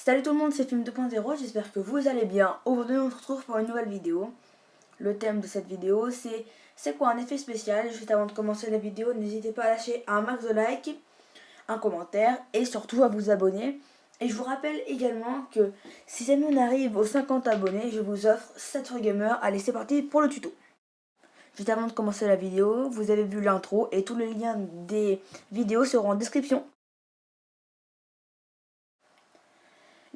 Salut tout le monde, c'est Film 2.0, j'espère que vous allez bien. Aujourd'hui on se retrouve pour une nouvelle vidéo. Le thème de cette vidéo c'est quoi un effet spécial. Juste avant de commencer la vidéo, n'hésitez pas à lâcher un max de like, un commentaire et surtout à vous abonner. Et je vous rappelle également que si jamais on arrive aux 50 abonnés, je vous offre 7 Free Gamer. Allez, c'est parti pour le tuto. Juste avant de commencer la vidéo, vous avez vu l'intro et tous les liens des vidéos seront en description.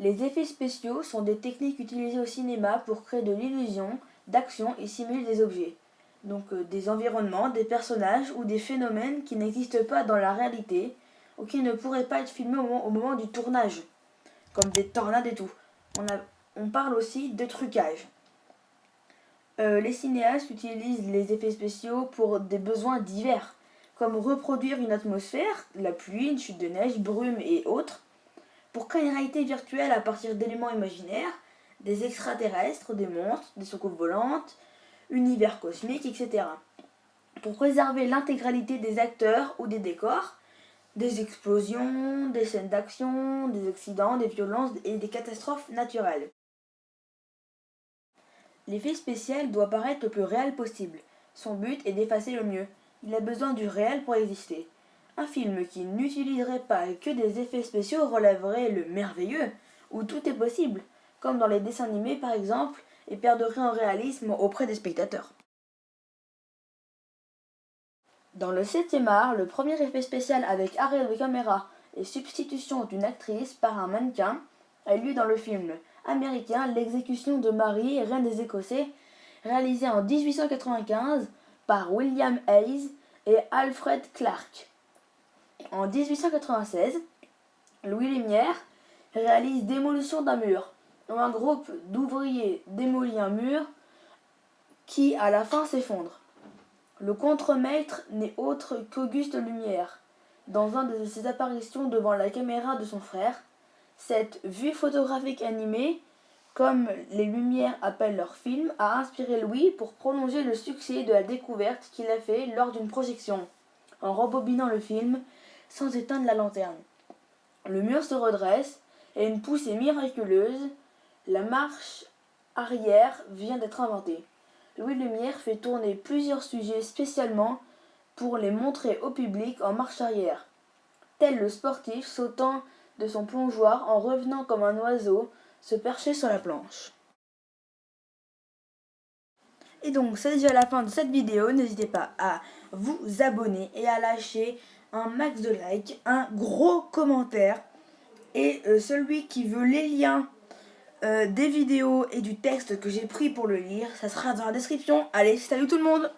Les effets spéciaux sont des techniques utilisées au cinéma pour créer de l'illusion, d'action et simuler des objets. Donc des environnements, des personnages ou des phénomènes qui n'existent pas dans la réalité ou qui ne pourraient pas être filmés au moment du tournage, comme des tornades et tout. On parle aussi de trucage. Les cinéastes utilisent les effets spéciaux pour des besoins divers, comme reproduire une atmosphère, la pluie, une chute de neige, brume et autres, pour créer une réalité virtuelle à partir d'éléments imaginaires, des extraterrestres, des monstres, des soucoupes volantes, univers cosmiques, etc. Pour préserver l'intégralité des acteurs ou des décors, des explosions, des scènes d'action, des accidents, des violences et des catastrophes naturelles. L'effet spécial doit paraître le plus réel possible. Son but est d'effacer le mieux. Il a besoin du réel pour exister. Un film qui n'utiliserait pas que des effets spéciaux relèverait le merveilleux, où tout est possible, comme dans les dessins animés par exemple, et perdrait en réalisme auprès des spectateurs. Dans le 7e art, le premier effet spécial avec arrêt de caméra et substitution d'une actrice par un mannequin a lieu dans le film américain L'exécution de Marie, reine des Écossais, réalisé en 1895 par William Hayes et Alfred Clark. En 1896, Louis Lumière réalise Démolition d'un mur, où un groupe d'ouvriers démolit un mur qui à la fin s'effondre. Le contremaître n'est autre qu'Auguste Lumière. Dans un de ses apparitions devant la caméra de son frère, cette vue photographique animée, comme les Lumières appellent leur film, a inspiré Louis pour prolonger le succès de la découverte qu'il a fait lors d'une projection, en rembobinant le film sans éteindre la lanterne. Le mur se redresse et une poussée miraculeuse, la marche arrière vient d'être inventée. Louis Lumière fait tourner plusieurs sujets spécialement pour les montrer au public en marche arrière, tel le sportif sautant de son plongeoir en revenant comme un oiseau se percher sur la planche. Et donc c'est déjà la fin de cette vidéo, n'hésitez pas à vous abonner et à lâcher un max de likes, un gros commentaire et celui qui veut les liens des vidéos et du texte que j'ai pris pour le lire, ça sera dans la description. Allez, salut tout le monde!